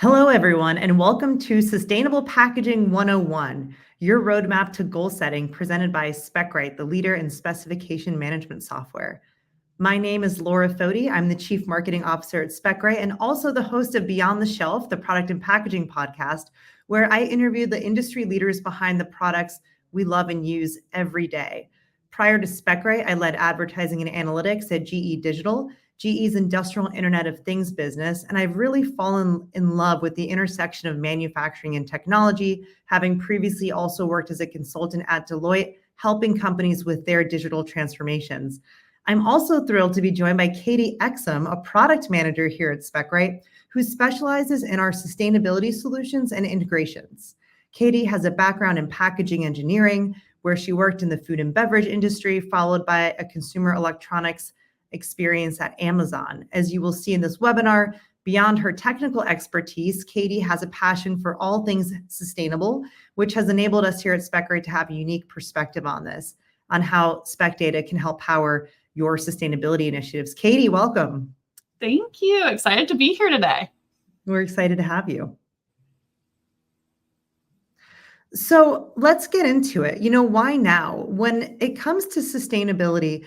Hello, everyone, and welcome to Sustainable Packaging 101, your roadmap to goal setting presented by SpecRite, the leader in specification management software. My name is Laura Foti. I'm the Chief Marketing Officer at SpecRite and also the host of Beyond the Shelf, the product and packaging podcast, where I interview the industry leaders behind the products we love and use every day. Prior to SpecRite, I led advertising and analytics at GE Digital, GE's industrial Internet of Things business, and I've really fallen in love with the intersection of manufacturing and technology, having previously also worked as a consultant at Deloitte, helping companies with their digital transformations. I'm also thrilled to be joined by Katie Exum, a product manager here at SpecRite, who specializes in our sustainability solutions and integrations. Katie has a background in packaging engineering, where she worked in the food and beverage industry, followed by a consumer electronics experience at Amazon. As you will see in this webinar, beyond her technical expertise, Katie has a passion for all things sustainable, which has enabled us here at SpecRite to have a unique perspective on this, on how SpecData can help power your sustainability initiatives. Katie, welcome. Thank you. Excited to be here today. We're excited to have you. So let's get into it. Why now? When it comes to sustainability,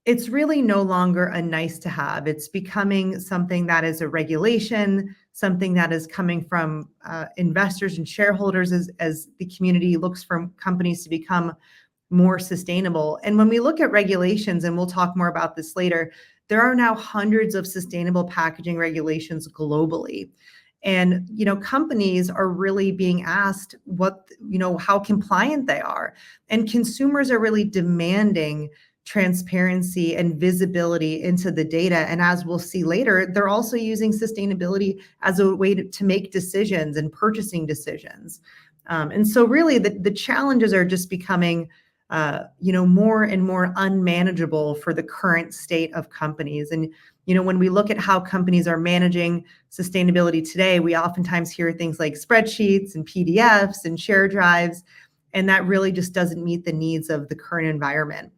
it's really no longer a nice to have. It's becoming something that is a regulation, something that is coming from investors and shareholders as the community looks for companies to become more sustainable. And when we look at regulations, and we'll talk more about this later, there are now hundreds of sustainable packaging regulations globally. And companies are really being asked how compliant they are. And consumers are really demanding transparency and visibility into the data. And as we'll see later, they're also using sustainability as a way to make decisions and purchasing decisions. And so really the challenges are just becoming more and more unmanageable for the current state of companies. And when we look at how companies are managing sustainability today, we oftentimes hear things like spreadsheets and PDFs and share drives, and that really just doesn't meet the needs of the current environment.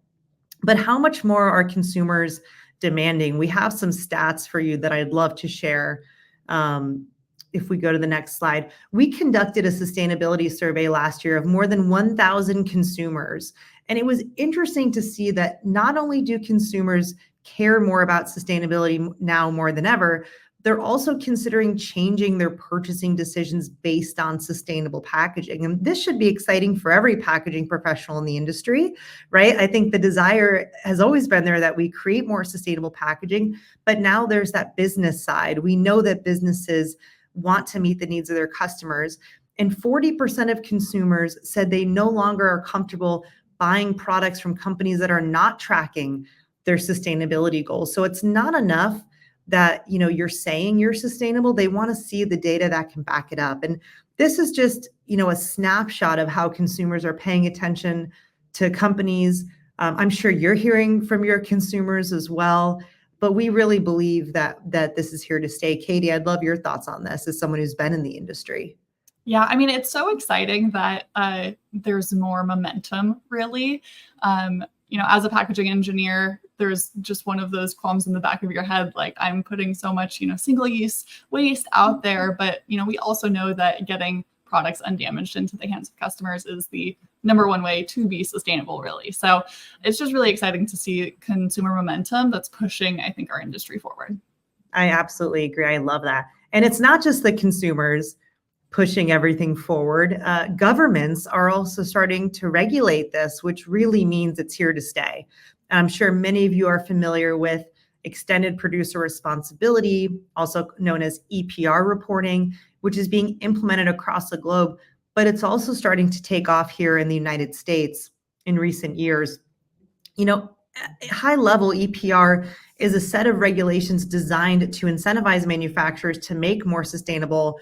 But how much more are consumers demanding? We have some stats for you that I'd love to share. If we go to the next slide, we conducted a sustainability survey last year of more than 1,000 consumers. And it was interesting to see that not only do consumers care more about sustainability now more than ever, they're also considering changing their purchasing decisions based on sustainable packaging. And this should be exciting for every packaging professional in the industry, right? I think the desire has always been there that we create more sustainable packaging, but now there's that business side. We know that businesses want to meet the needs of their customers. And 40% of consumers said they no longer are comfortable buying products from companies that are not tracking their sustainability goals. So it's not enough that you're saying you're sustainable. They want to see the data that can back it up. And this is just a snapshot of how consumers are paying attention to companies. I'm sure you're hearing from your consumers as well, but we really believe that this is here to stay. Katie, I'd love your thoughts on this as someone who's been in the industry. Yeah, I mean, it's so exciting that there's more momentum, really. As a packaging engineer, there's just one of those qualms in the back of your head, like I'm putting so much, single-use waste out there. But, we also know that getting products undamaged into the hands of customers is the number one way to be sustainable, really. So it's just really exciting to see consumer momentum that's pushing, I think, our industry forward. I absolutely agree. I love that. And it's not just the consumers pushing everything forward. Governments are also starting to regulate this, which really means it's here to stay. I'm sure many of you are familiar with extended producer responsibility, also known as EPR reporting, which is being implemented across the globe, but it's also starting to take off here in the United States in recent years. High-level EPR is a set of regulations designed to incentivize manufacturers to make more sustainable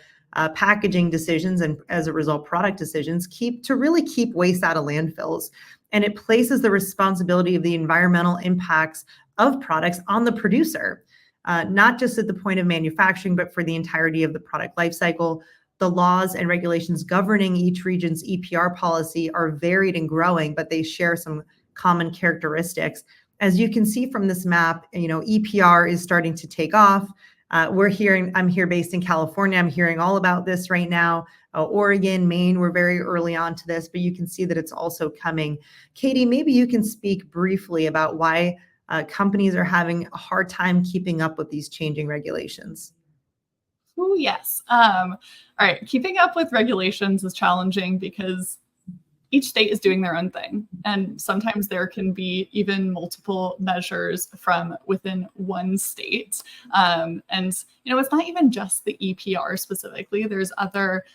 packaging decisions, and as a result, product decisions, to really keep waste out of landfills. And it places the responsibility of the environmental impacts of products on the producer, not just at the point of manufacturing, but for the entirety of the product lifecycle. The laws and regulations governing each region's EPR policy are varied and growing, but they share some common characteristics. As you can see from this map, EPR is starting to take off. I'm here based in California. I'm hearing all about this right now. Oregon, Maine, we're very early on to this, but you can see that it's also coming. Katie, maybe you can speak briefly about why companies are having a hard time keeping up with these changing regulations. Oh, yes. All right. Keeping up with regulations is challenging because each state is doing their own thing. And sometimes there can be even multiple measures from within one state. And, it's not even just the EPR specifically. There's other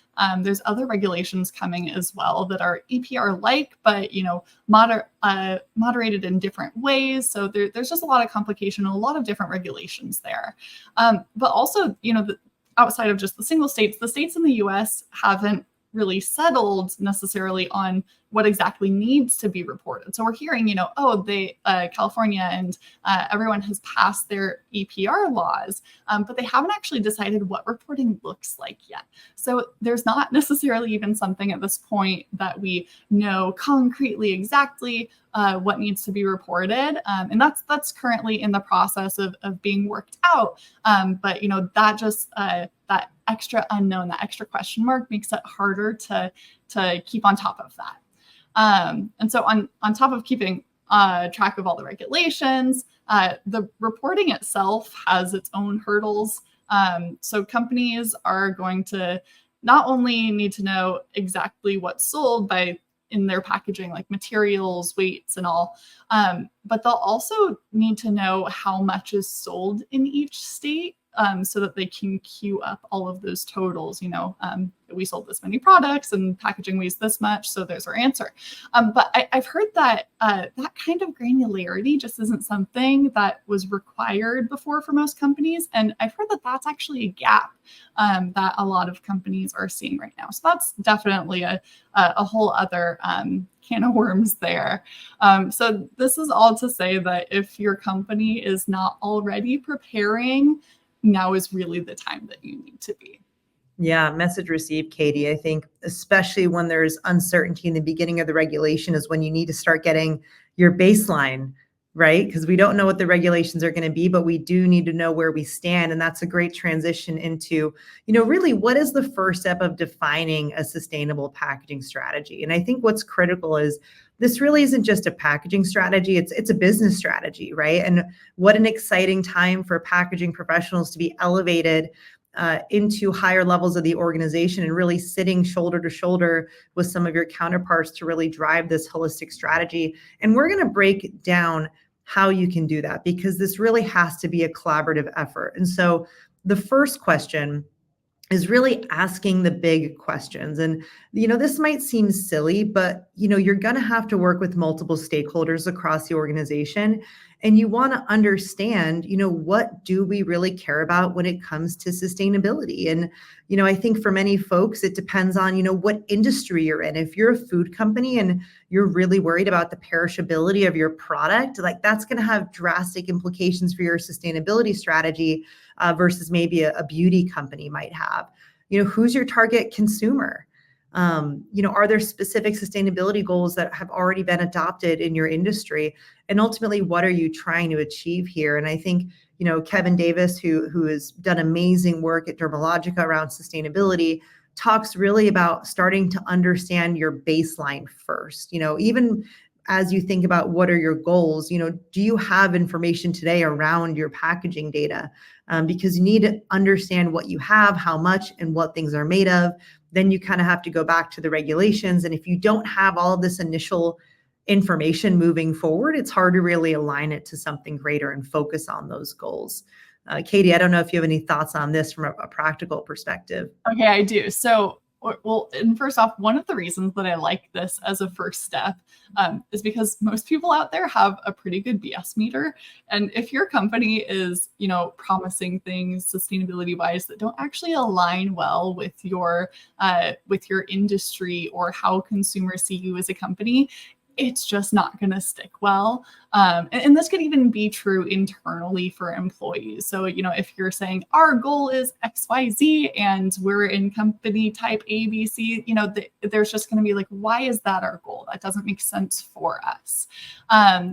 regulations coming as well that are EPR-like, but, moderated in different ways. So there's just a lot of complication and a lot of different regulations there. But also, outside of just the single states, the states in the US haven't really settled necessarily on what exactly needs to be reported. So we're hearing, California and everyone has passed their EPR laws, but they haven't actually decided what reporting looks like yet. So there's not necessarily even something at this point that we know concretely exactly what needs to be reported. And that's currently in the process of being worked out. But that just that extra unknown, that extra question mark makes it harder to keep on top of that. And so on top of keeping track of all the regulations, the reporting itself has its own hurdles. So companies are going to not only need to know exactly what's sold in their packaging, like materials, weights, and all, but they'll also need to know how much is sold in each state. So that they can queue up all of those totals. We sold this many products and packaging weighs this much, so there's our answer. But I've heard that that kind of granularity just isn't something that was required before for most companies, and I've heard that that's actually a gap that a lot of companies are seeing right now. So that's definitely a whole other can of worms there. So this is all to say that if your company is not already preparing, now is really the time that you need to be. Yeah, message received, Katie. I think especially when there's uncertainty in the beginning of the regulation is when you need to start getting your baseline, right? Because we don't know what the regulations are going to be, but we do need to know where we stand. And that's a great transition into, really what is the first step of defining a sustainable packaging strategy? And I think what's critical is this really isn't just a packaging strategy, it's a business strategy, right? And what an exciting time for packaging professionals to be elevated into higher levels of the organization and really sitting shoulder to shoulder with some of your counterparts to really drive this holistic strategy. And we're going to break down how you can do that because this really has to be a collaborative effort. And so the first question is really asking the big questions. And, this might seem silly, but, you're going to have to work with multiple stakeholders across the organization. And you want to understand, what do we really care about when it comes to sustainability? And, I think for many folks, it depends on, what industry you're in. If you're a food company and you're really worried about the perishability of your product, like that's going to have drastic implications for your sustainability strategy versus maybe a beauty company might have. Who's your target consumer? Are there specific sustainability goals that have already been adopted in your industry? And ultimately, what are you trying to achieve here? And I think, Kevin Davis, who has done amazing work at Dermalogica around sustainability, talks really about starting to understand your baseline first. Even as you think about what are your goals, do you have information today around your packaging data? Because you need to understand what you have, how much, and what things are made of. Then you kind of have to go back to the regulations. And if you don't have all of this initial information moving forward, it's hard to really align it to something greater and focus on those goals. Katie, I don't know if you have any thoughts on this from a practical perspective. Okay, I do. So, well, and first off, one of the reasons that I like this as a first step is because most people out there have a pretty good BS meter. And if your company is, promising things sustainability wise that don't actually align well with your industry or how consumers see you as a company, it's just not going to stick well. And this could even be true internally for employees. So, if you're saying our goal is XYZ and we're in company type ABC, there's just going to be like, why is that our goal? That doesn't make sense for us.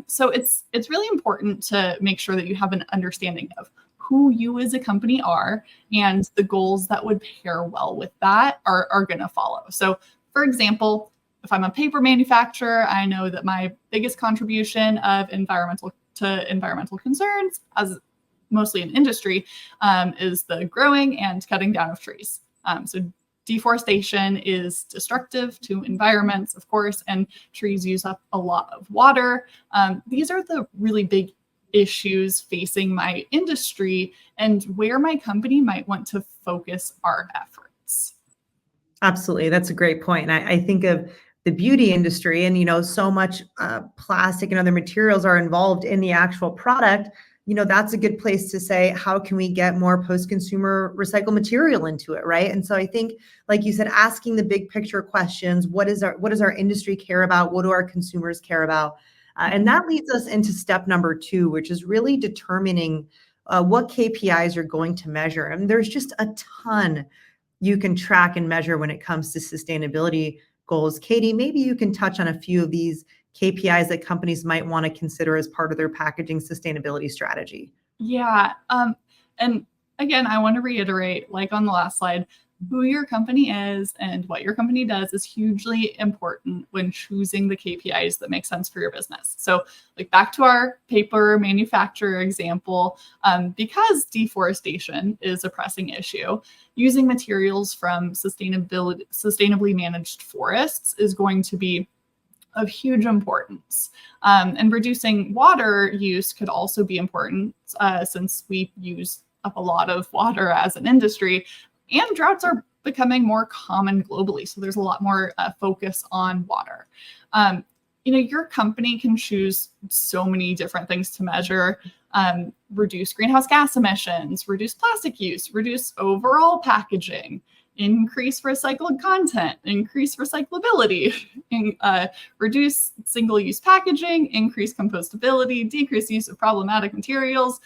So it's really important to make sure that you have an understanding of who you as a company are, and the goals that would pair well with that are going to follow. So, for example, if I'm a paper manufacturer, I know that my biggest contribution of environmental concerns, as mostly in industry, is the growing and cutting down of trees. So deforestation is destructive to environments, of course, and trees use up a lot of water. These are the really big issues facing my industry and where my company might want to focus our efforts. Absolutely. That's a great point. And I think of the beauty industry, and, so much plastic and other materials are involved in the actual product. That's a good place to say, how can we get more post-consumer recycled material into it, right? And so I think, like you said, asking the big picture questions, what does our industry care about? What do our consumers care about? And that leads us into step number 2, which is really determining what KPIs you're going to measure. And there's just a ton you can track and measure when it comes to sustainability goals. Katie, maybe you can touch on a few of these KPIs that companies might want to consider as part of their packaging sustainability strategy. Yeah. And again, I want to reiterate, like on the last slide, who your company is and what your company does is hugely important when choosing the KPIs that make sense for your business. So, like back to our paper manufacturer example, because deforestation is a pressing issue, using materials from sustainably managed forests is going to be of huge importance. And reducing water use could also be important since we use up a lot of water as an industry, and droughts are becoming more common globally. So there's a lot more focus on water. Your company can choose so many different things to measure: reduce greenhouse gas emissions, reduce plastic use, reduce overall packaging, increase recycled content, increase recyclability, reduce single-use packaging, increase compostability, decrease use of problematic materials.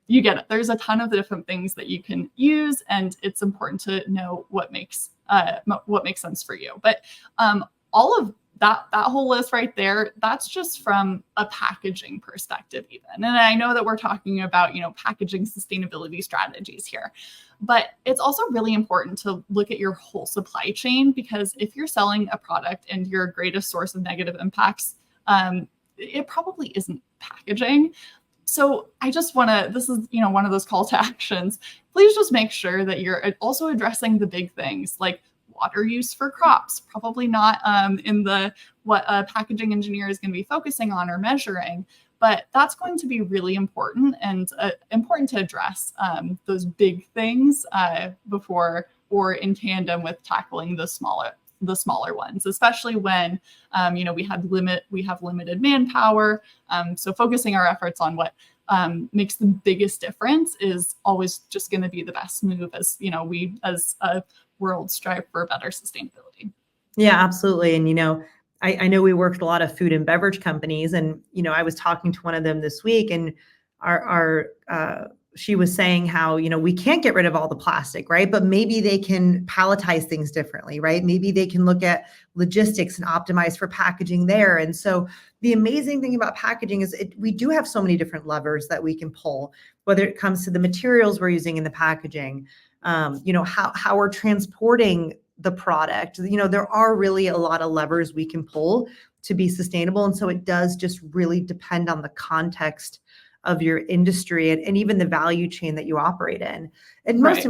You get it. There's a ton of different things that you can use, and it's important to know what makes sense for you. But all of that whole list right there, that's just from a packaging perspective even. And I know that we're talking about, packaging sustainability strategies here, but it's also really important to look at your whole supply chain, because if you're selling a product and your greatest source of negative impacts, it probably isn't packaging. So I just want to, this is, one of those call to actions. Please just make sure that you're also addressing the big things like water use for crops, probably not in what a packaging engineer is going to be focusing on or measuring, but that's going to be really important and important to address those big things before or in tandem with tackling the smaller ones, especially when we have limited manpower. So focusing our efforts on what makes the biggest difference is always just going to be the best move as we as a world strive for better sustainability. Yeah, absolutely. And I know we work with a lot of food and beverage companies, and I was talking to one of them this week, and our she was saying how, we can't get rid of all the plastic, right? But maybe they can palletize things differently, right? Maybe they can look at logistics and optimize for packaging there. And so the amazing thing about packaging is we do have so many different levers that we can pull, whether it comes to the materials we're using in the packaging, how we're transporting the product. There are really a lot of levers we can pull to be sustainable. And so it does just really depend on the context of your industry and even the value chain that you operate in. And most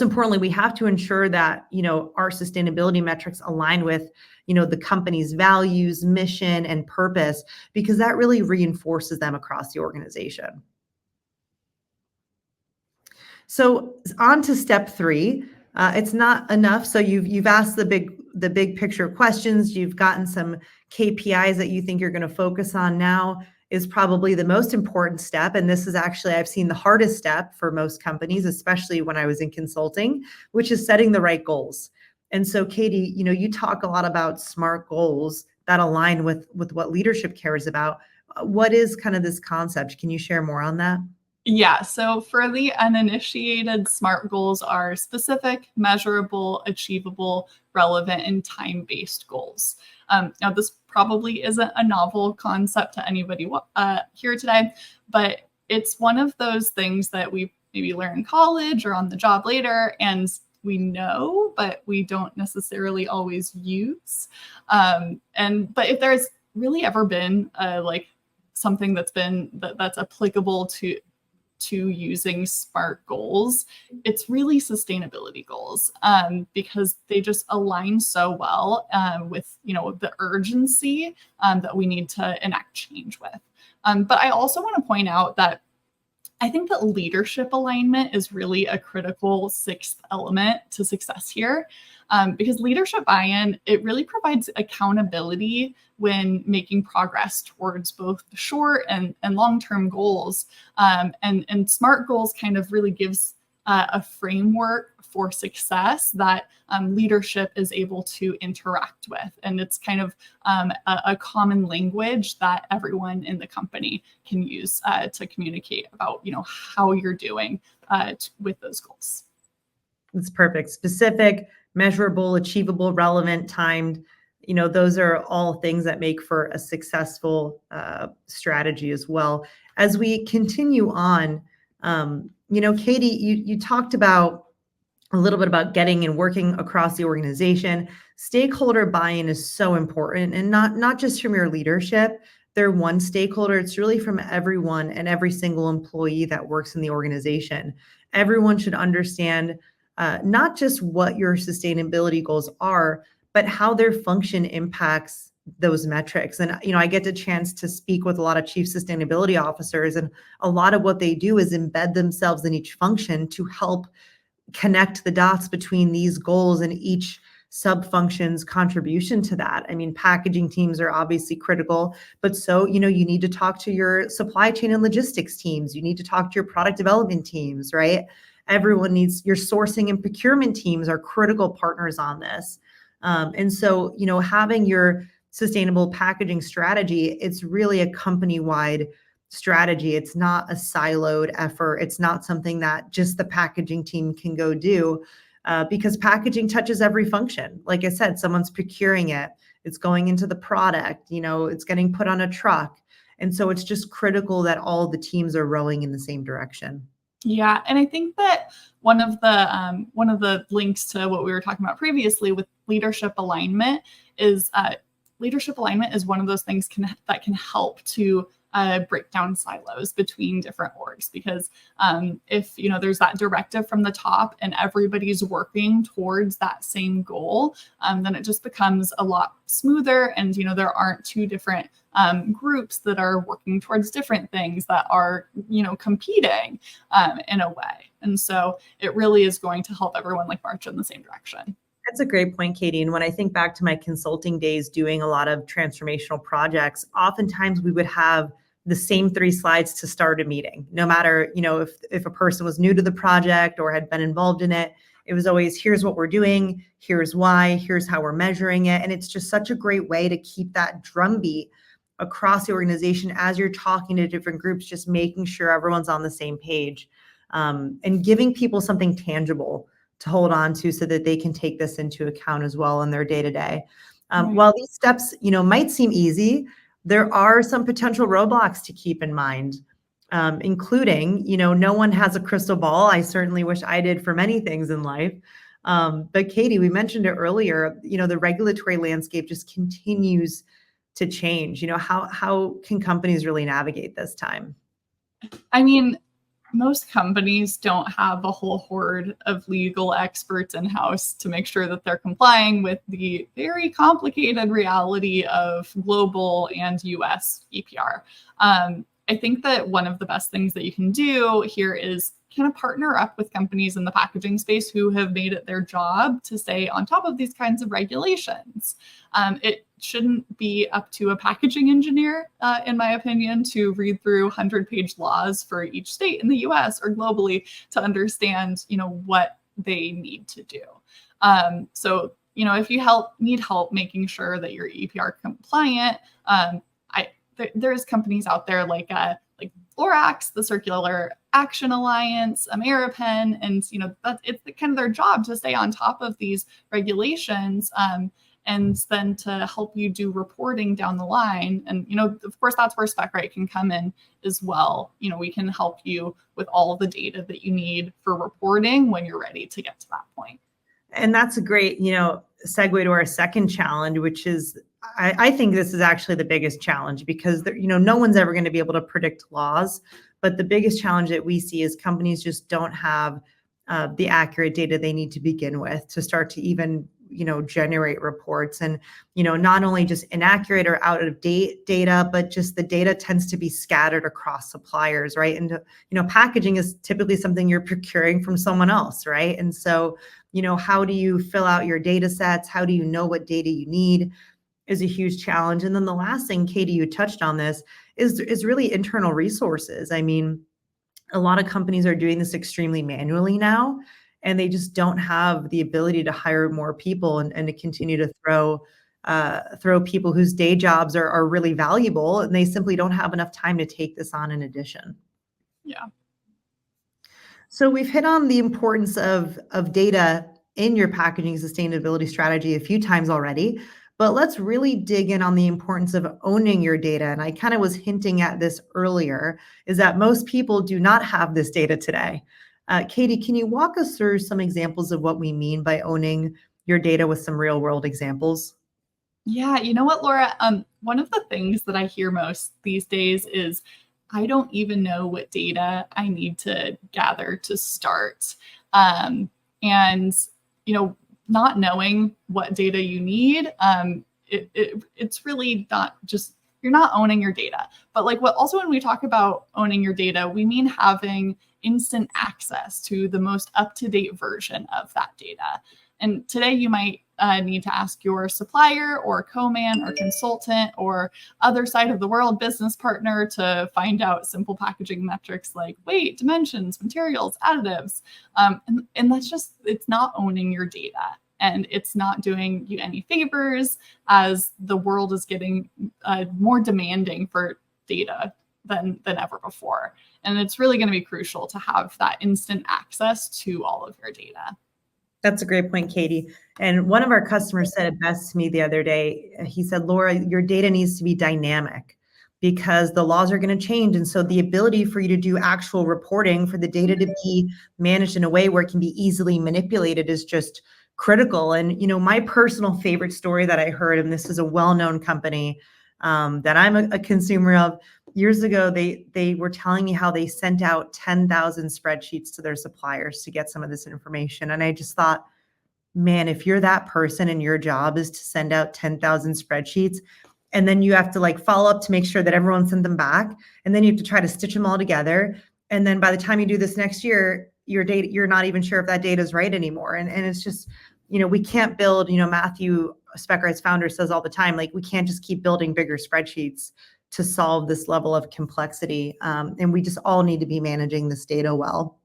importantly, we have to ensure that, our sustainability metrics align with, the company's values, mission, and purpose, because that really reinforces them across the organization. So on to step 3. It's not enough. So you've asked the big picture questions. You've gotten some KPIs that you think you're going to focus on. Now is probably the most important step. And this is actually, I've seen the hardest step for most companies, especially when I was in consulting, which is setting the right goals. And so Katie, you talk a lot about SMART goals that align with what leadership cares about. What is kind of this concept? Can you share more on that? Yeah, so for the uninitiated, SMART goals are specific, measurable, achievable, relevant, and time-based goals. Now, this probably isn't a novel concept to anybody here today, but it's one of those things that we maybe learn in college or on the job later, and we know, but we don't necessarily always use. But if there's really ever been like something that's applicable to using SMART goals, it's really sustainability goals, because they just align so well with the urgency that we need to enact change with. But I also want to point out that I think that leadership alignment is really a critical sixth element to success here, because leadership buy-in, it really provides accountability when making progress towards both the short and long-term goals. And SMART goals kind of really gives a framework for success that leadership is able to interact with. And it's kind of a common language that everyone in the company can use to communicate about, how you're doing with those goals. That's perfect. Specific, measurable, achievable, relevant, timed. Those are all things that make for a successful strategy as well. As we continue on, Katie, you talked about a little bit about getting and working across the organization. Stakeholder buy-in is so important, and not just from your leadership. They're one stakeholder. It's really from everyone and every single employee that works in the organization. Everyone should understand not just what your sustainability goals are, but how their function impacts those metrics. And, I get the chance to speak with a lot of chief sustainability officers, and a lot of what they do is embed themselves in each function to help connect the dots between these goals and each sub-function's contribution to that. I mean, packaging teams are obviously critical, but so, you need to talk to your supply chain and logistics teams. You need to talk to your product development teams, right? Everyone needs, your sourcing and procurement teams are critical partners on this. And so, having your sustainable packaging strategy, it's really a company-wide strategy. It's not a siloed effort. It's not something that just the packaging team can go do, because packaging touches every function. Like I said, someone's procuring it. It's going into the product, it's getting put on a truck. And so it's just critical that all the teams are rowing in the same direction. Yeah, and I think that one of the links to what we were talking about previously with leadership alignment is one of those things that can help to break down silos between different orgs, because if there's that directive from the top and everybody's working towards that same goal, then it just becomes a lot smoother, and there aren't two different groups that are working towards different things that are competing in a way. And so it really is going to help everyone march in the same direction. That's a great point, Katie. And when I think back to my consulting days doing a lot of transformational projects, oftentimes we would have the same 3 slides to start a meeting. No matter, if a person was new to the project or had been involved in it, it was always, here's what we're doing, here's why, here's how we're measuring it. And it's just such a great way to keep that drumbeat across the organization as you're talking to different groups, just making sure everyone's on the same page, and giving people something tangible to hold on to so that they can take this into account as well in their day-to-day. While these steps, might seem easy, there are some potential roadblocks to keep in mind, including, no one has a crystal ball. I certainly wish I did for many things in life. But Katie, we mentioned it earlier, the regulatory landscape just continues to change. How can companies really navigate this time? I mean, most companies don't have a whole horde of legal experts in-house to make sure that they're complying with the very complicated reality of global and US EPR. I think that one of the best things that you can do here is kind of partner up with companies in the packaging space who have made it their job to stay on top of these kinds of regulations. It shouldn't be up to a packaging engineer, in my opinion, to read through 100-page laws for each state in the US or globally to understand, what they need to do. So, if you need help making sure that you're EPR compliant, there's companies out there like Lorax, the Circular Action Alliance, Ameripen, and it's kind of their job to stay on top of these regulations. and then to help you do reporting down the line. And, of course, that's where SpecRite can come in as well. We can help you with all of the data that you need for reporting when you're ready to get to that point. And that's a great, segue to our second challenge, which is, I think this is actually the biggest challenge because, no one's ever going to be able to predict laws. But the biggest challenge that we see is companies just don't have the accurate data they need to begin with to start to even, generate reports. And, not only just inaccurate or out of date data, but just the data tends to be scattered across suppliers, right? And, packaging is typically something you're procuring from someone else, right? And so, how do you fill out your data sets? How do you know what data you need is a huge challenge. And then the last thing, Katie, you touched on this, is really internal resources. I mean, a lot of companies are doing this extremely manually now, and they just don't have the ability to hire more people and to continue to throw people whose day jobs are really valuable, and they simply don't have enough time to take this on in addition. Yeah. So we've hit on the importance of data in your packaging sustainability strategy a few times already, but let's really dig in on the importance of owning your data. And I kind of was hinting at this earlier, is that most people do not have this data today. Katie, can you walk us through some examples of what we mean by owning your data with some real world examples? Yeah, you know what, Laura? One of the things that I hear most these days is I don't even know what data I need to gather to start. And, not knowing what data you need, it's really not just, you're not owning your data. But when we talk about owning your data, we mean having instant access to the most up-to-date version of that data. And today you might need to ask your supplier or co-man or consultant or other side of the world business partner to find out simple packaging metrics like weight, dimensions, materials, additives. And that's just, it's not owning your data. And it's not doing you any favors as the world is getting more demanding for data than ever before. And it's really going to be crucial to have that instant access to all of your data. That's a great point, Katie. And one of our customers said it best to me the other day. He said, Laura, your data needs to be dynamic because the laws are going to change. And so the ability for you to do actual reporting, for the data to be managed in a way where it can be easily manipulated is just critical. And, my personal favorite story that I heard, and this is a well-known company that I'm a consumer of, years ago, they were telling me how they sent out 10,000 spreadsheets to their suppliers to get some of this information. And I just thought, man, if you're that person and your job is to send out 10,000 spreadsheets, and then you have to follow up to make sure that everyone sent them back, and then you have to try to stitch them all together. And then by the time you do this next year, your data, you're not even sure if that data is right anymore. And it's just, we can't build, Matthew, SpecRite's founder, says all the time, we can't just keep building bigger spreadsheets to solve this level of complexity. And we just all need to be managing this data well.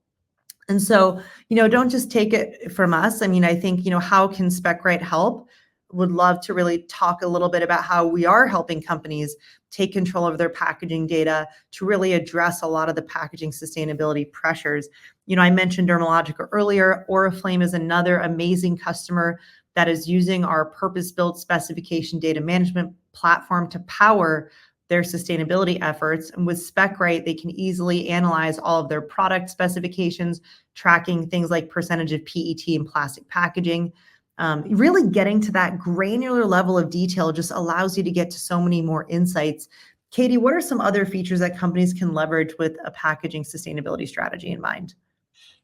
And so, don't just take it from us. I mean, I think, how can SpecRite help? Would love to really talk a little bit about how we are helping companies take control of their packaging data to really address a lot of the packaging sustainability pressures. I mentioned Dermalogica earlier. Oriflame is another amazing customer that is using our purpose-built specification data management platform to power their sustainability efforts. And with SpecRite, they can easily analyze all of their product specifications, tracking things like percentage of PET in plastic packaging. Really getting to that granular level of detail just allows you to get to so many more insights. Katie, what are some other features that companies can leverage with a packaging sustainability strategy in mind?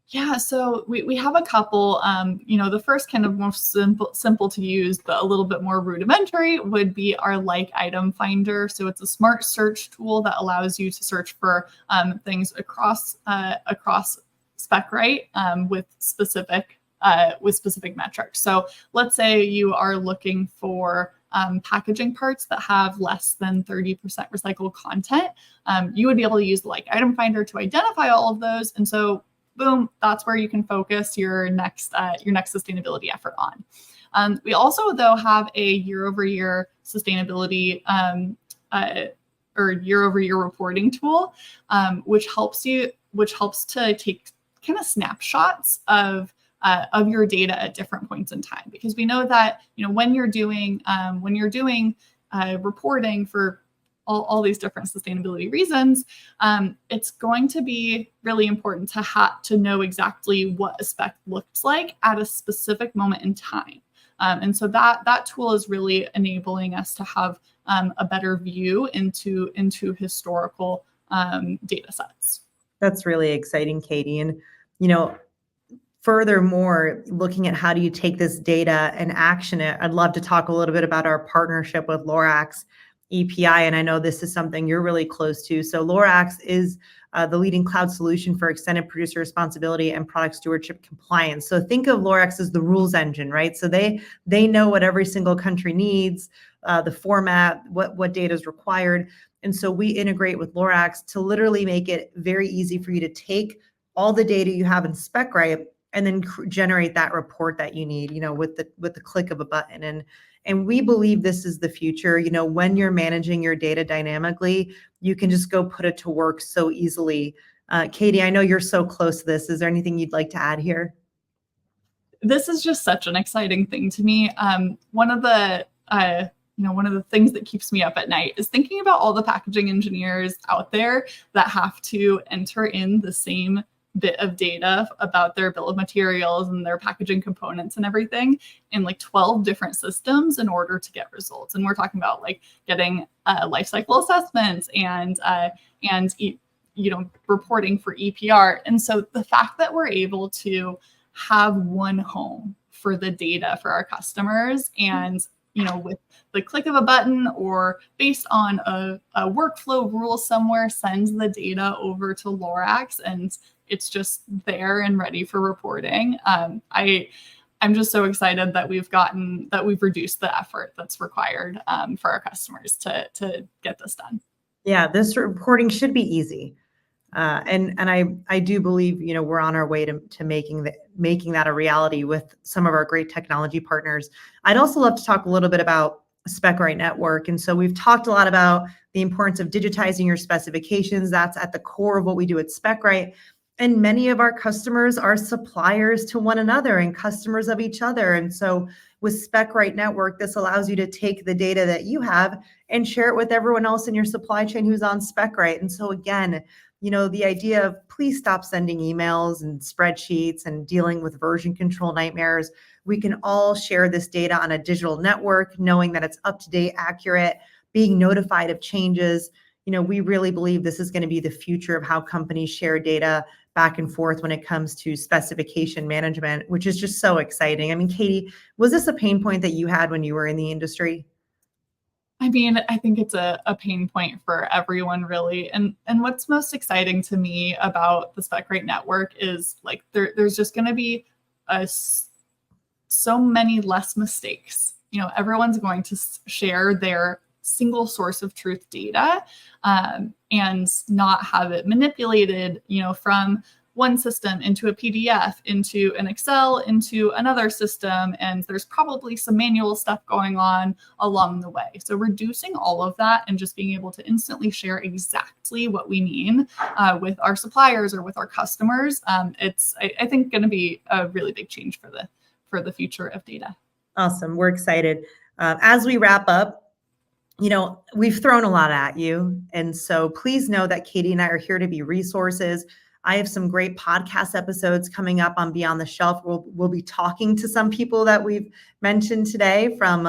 Yeah, so we have a couple. The first kind of most simple to use, but a little bit more rudimentary would be our like item finder. So it's a smart search tool that allows you to search for things across SpecRite with specific metrics. So let's say you are looking for packaging parts that have less than 30% recycled content. You would be able to use the like item finder to identify all of those. And so boom, that's where you can focus your next sustainability effort on. We also, though, have a year-over-year sustainability or year-over-year reporting tool, which helps to take kind of snapshots of of your data at different points in time, because we know that when you're doing reporting for all these different sustainability reasons, it's going to be really important to know exactly what a spec looks like at a specific moment in time. And so that tool is really enabling us to have a better view into historical data sets. That's really exciting, Katie. And, furthermore, looking at how do you take this data and action it, I'd love to talk a little bit about our partnership with Lorax EPI. And I know this is something you're really close to. So Lorax is the leading cloud solution for extended producer responsibility and product stewardship compliance. So think of Lorax as the rules engine, right? So they know what every single country needs, the format, what data is required. And so we integrate with Lorax to literally make it very easy for you to take all the data you have in SpecRite and then generate that report that you need, with the click of a button. And we believe this is the future. When you're managing your data dynamically, you can just go put it to work so easily. Katie, I know you're so close to this. Is there anything you'd like to add here? This is just such an exciting thing to me. One of the things that keeps me up at night is thinking about all the packaging engineers out there that have to enter in the same bit of data about their bill of materials and their packaging components and everything in like 12 different systems in order to get results. And we're talking about like getting life cycle assessments and reporting for EPR. And so the fact that we're able to have one home for the data for our customers, and with the click of a button or based on a workflow rule somewhere, sends the data over to Lorax and it's just there and ready for reporting. I'm just so excited that we've reduced the effort that's required for our customers to get this done. Yeah, this reporting should be easy. And I do believe, we're on our way to making that a reality with some of our great technology partners. I'd also love to talk a little bit about SpecRite Network. And so we've talked a lot about the importance of digitizing your specifications. That's at the core of what we do at SpecRite. And many of our customers are suppliers to one another and customers of each other. And so with SpecRite Network, this allows you to take the data that you have and share it with everyone else in your supply chain who's on SpecRite. And so again, the idea of please stop sending emails and spreadsheets and dealing with version control nightmares. We can all share this data on a digital network, knowing that it's up to date, accurate, being notified of changes. We really believe this is going to be the future of how companies share data back and forth when it comes to specification management, which is just so exciting. I mean, Katie, was this a pain point that you had when you were in the industry? I mean, I think it's a pain point for everyone, really. And what's most exciting to me about the SpecRite Network is like there's just going to be so many less mistakes. Everyone's going to share their single source of truth data and not have it manipulated, from one system into a PDF, into an Excel, into another system. And there's probably some manual stuff going on along the way. So reducing all of that and just being able to instantly share exactly what we mean with our suppliers or with our customers, it's, I think, going to be a really big change for the future of data. Awesome. We're excited. As we wrap up, we've thrown a lot at you. And so please know that Katie and I are here to be resources. I have some great podcast episodes coming up on Beyond the Shelf. We'll be talking to some people that we've mentioned today from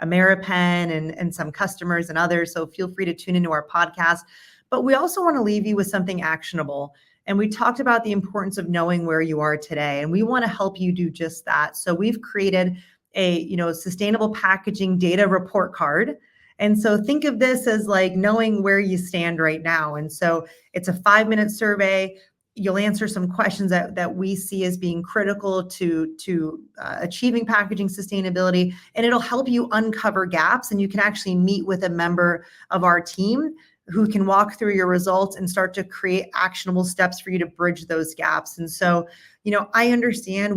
Ameripen and some customers and others. So feel free to tune into our podcast. But we also want to leave you with something actionable. And we talked about the importance of knowing where you are today. And we want to help you do just that. So we've created a sustainable packaging data report card. And so think of this as like knowing where you stand right now. And so it's a 5-minute survey. You'll answer some questions that we see as being critical to achieving packaging sustainability. And it'll help you uncover gaps. And you can actually meet with a member of our team who can walk through your results and start to create actionable steps for you to bridge those gaps. And so, we understand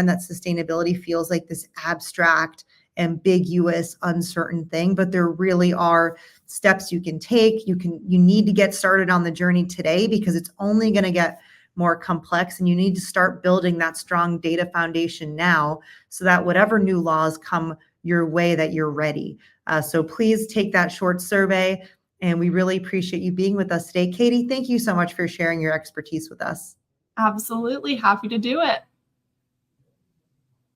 that sustainability feels like this abstract, ambiguous, uncertain thing, but there really are steps you can take. You need to get started on the journey today because it's only going to get more complex, and you need to start building that strong data foundation now so that whatever new laws come your way, that you're ready. So please take that short survey, and we really appreciate you being with us today. Katie, thank you so much for sharing your expertise with us. Absolutely happy to do it.